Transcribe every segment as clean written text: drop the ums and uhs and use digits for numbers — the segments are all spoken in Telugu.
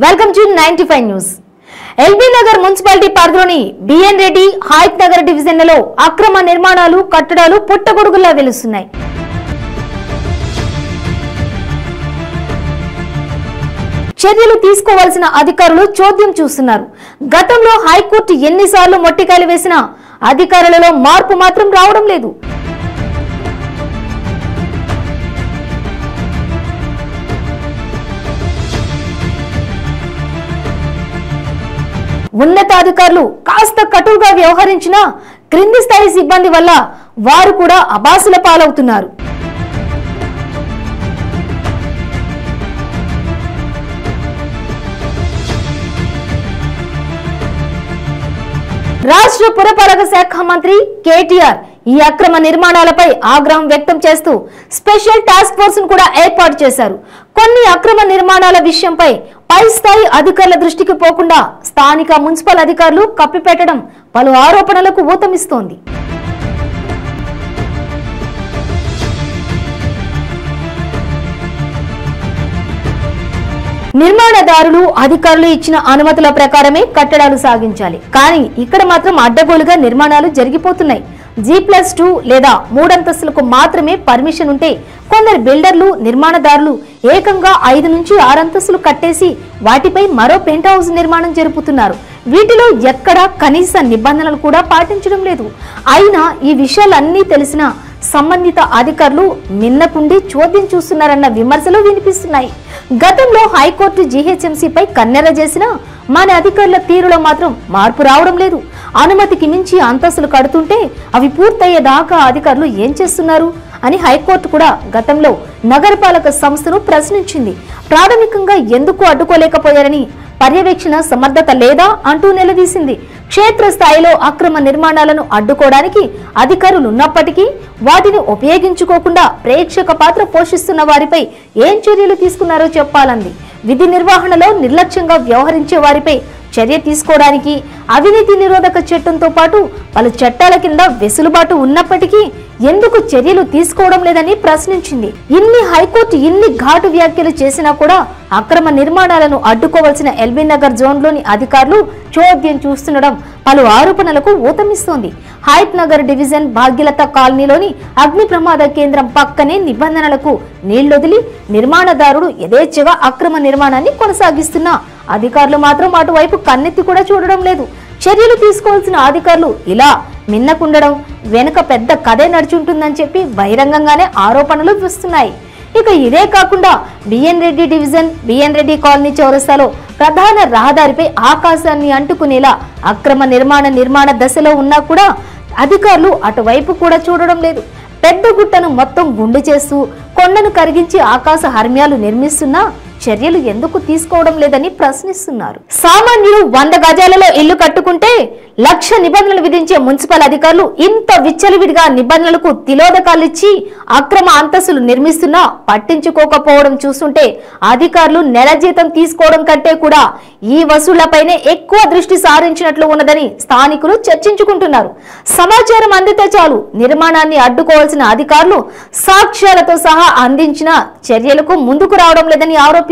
Welcome to 95 news. LB Nagar municipality పరిధిలోని బిఎన్ రెడ్డి హైత్ నగర్ డివిజన్లలో అక్రమ నిర్మాణాలు కట్టడాలు పుట్టగొడుగులా వెలుస్తున్నాయి. చర్యలు తీసుకోవాల్సిన అధికారులు చోద్యం చూస్తున్నారు. గతంలో హైకోర్టు ఎన్నిసార్లు మొట్టికాయలు వేసినా అధికారులలో మార్పు మాత్రం రావడం లేదు. ఉన్నతాధికారులు కాస్త కటువుగా వ్యవహరించినా క్రింది స్థాయి సిబ్బంది వల్ల వారు కూడా అబాసుల పాలవుతున్నారు. రాష్ట్ర పురపాలక శాఖ మంత్రి కేటీఆర్ ఈ అక్రమ నిర్మాణాలపై ఆగ్రహం వ్యక్తం చేస్తూ స్పెషల్ టాస్క్ ఫోర్స్ ను కూడా ఏర్పాటు చేశారు. కొన్ని అక్రమ నిర్మాణాల విషయంపై పై స్థాయి అధికారుల దృష్టికి పోకుండా స్థానిక మున్సిపల్ అధికారులు కప్పిపెట్టడం పలు ఆరోపణలకు ఊతమిస్తోంది. నిర్మాణదారులు అధికారులు ఇచ్చిన అనుమతుల ప్రకారమే కట్టడాలు సాగించాలి. కానీ ఇక్కడ మాత్రం అడ్డగోలుగా నిర్మాణాలు జరిగిపోతున్నాయి. G+2 లేదా 3 అంతస్తులకు మాత్రమే పర్మిషన్ ఉంటే కొందరు బిల్డర్లు నిర్మాణదారులు ఏకంగా 5 నుంచి 6 అంతస్తులు కట్టేసి వాటిపై మరో పెంట్ హౌస్ నిర్మాణం జరుపుతున్నారు. వీటిలో ఎక్కడా కనీస నిబంధనలు కూడా పాటించడం లేదు. అయినా ఈ విషయాలన్నీ తెలిసిన సంబంధిత అధికారులు మిన్నకుండి చోద్యం చూస్తున్నారన్న విమర్శలు వినిపిస్తున్నాయి. గతంలో హైకోర్టు GHMCపై కన్నెర చేసిన మన అధికారుల తీరులో మాత్రం మార్పు రావడం లేదు. అనుమతికి మించి అంతస్తులు కడుతుంటే అవి పూర్తయ్యేదాకా అధికారులు ఏం చేస్తున్నారు అని హైకోర్టు కూడా గతంలో నగరపాలక సంస్థను ప్రశ్నించింది. ప్రాథమికంగా ఎందుకు అడ్డుకోలేకపోయారని, పర్యవేక్షణ సమర్థత లేదా అంటూ నిలదీసింది. క్షేత్రస్థాయిలో అక్రమ నిర్మాణాలను అడ్డుకోవడానికి అధికారులు ఉన్నప్పటికీ వాటిని ఉపయోగించుకోకుండా ప్రేక్షక పాత్ర పోషిస్తున్న వారిపై ఏం చర్యలు తీసుకున్నారో చెప్పాలంది. విధి నిర్వహణలో నిర్లక్ష్యంగా వ్యవహరించే వారిపై చర్య తీసుకోవడానికి అవినీతి నిరోధక చట్టంతో పాటు పలు చట్టాల కింద వెసులుబాటు ఉన్నప్పటికీ ఎందుకు చర్యలు తీసుకోవడం లేదని ప్రశ్నించింది. హైకోర్టు ఇన్ని ఘాటు వ్యాఖ్యలు చేసినా కూడా అక్రమ నిర్మాణాలను అడ్డుకోవాల్సిన ఎల్బీ నగర్ జోన్లోని అధికారులు చోద్యం చూస్తుండడం పలు ఆరోపణలకు ఊతమిస్తోంది. హైత్ నగర్ డివిజన్ భాగ్యలత కాలనీలోని అగ్ని ప్రమాద కేంద్రం పక్కనే నిబంధనలకు నీళ్లొదిలి నిర్మాణదారుడు యథేచ్ఛగా అక్రమ నిర్మాణాన్ని కొనసాగిస్తున్నా అధికారులు మాత్రం అటువైపు కన్నెత్తి కూడా చూడడం లేదు. చర్యలు తీసుకోవాల్సిన అధికారులు ఇలా మిన్నకుండడం వెనుక పెద్ద కథే నడుచుంటుందని చెప్పి బహిరంగంగానే ఆరోపణలు వస్తున్నాయి. ఇక ఇదే కాకుండా BN Reddy division BN Reddy colony చౌరస్తాలో ప్రధాన రహదారిపై ఆకాశాన్ని అంటుకునేలా అక్రమ నిర్మాణ దశలో ఉన్నా కూడా అధికారులు అటువైపు కూడా చూడడం లేదు. పెద్ద గుట్టను మొత్తం గుండు చేస్తూ కొండను కరిగించి ఆకాశ హర్మ్యాలు నిర్మిస్తున్నా చర్యలు ఎందుకు తీసుకోవడం లేదని ప్రశ్నిస్తున్నారు. సామాన్యులు 100 గజాలలో ఇల్లు కట్టుకుంటే 1,00,000 నిబంధనలు విధించే మున్సిపల్ అధికారులు ఇంత విచ్చలవిడిగా నిబంధనలకు తిలోదకాలిచ్చి అక్రమ అంతస్తులు నిర్మిస్తున్నా పట్టించుకోకపోవడం చూస్తుంటే అధికారులు నెల జీతం తీసుకోవడం కంటే కూడా ఈ వసూళ్లపైనే ఎక్కువ దృష్టి సారించినట్లు ఉన్నదని స్థానికులు చర్చించుకుంటున్నారు. సమాచారం అందితే చాలు నిర్మాణాన్ని అడ్డుకోవాల్సిన అధికారులు సాక్ష్యాలతో సహా అందించిన చర్యలకు ముందుకు రావడం లేదని ఆరోపిస్తున్నారు.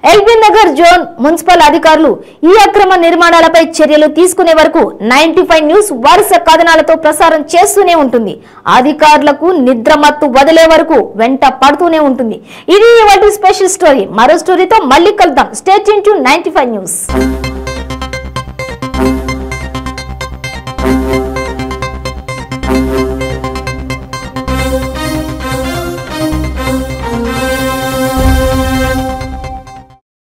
ఎల్బీ నగర్ జోన్ మున్సిపల్ అధికారులు ఈ అక్రమ నిర్మాణాలపై చర్యలు తీసుకునే వరకు 95 న్యూస్ వరుస కథనాలతో ప్రసారం చేస్తూనే ఉంటుంది. అధికారులకు నిద్రమత్తు వదిలే వరకు వెంట పడుతూనే ఉంటుంది. ఇది ఇవాల్టి స్పెషల్ స్టోరీ. మరో స్టోరీతో మళ్ళీ కలుద్దాం. Stay tune to 95 news.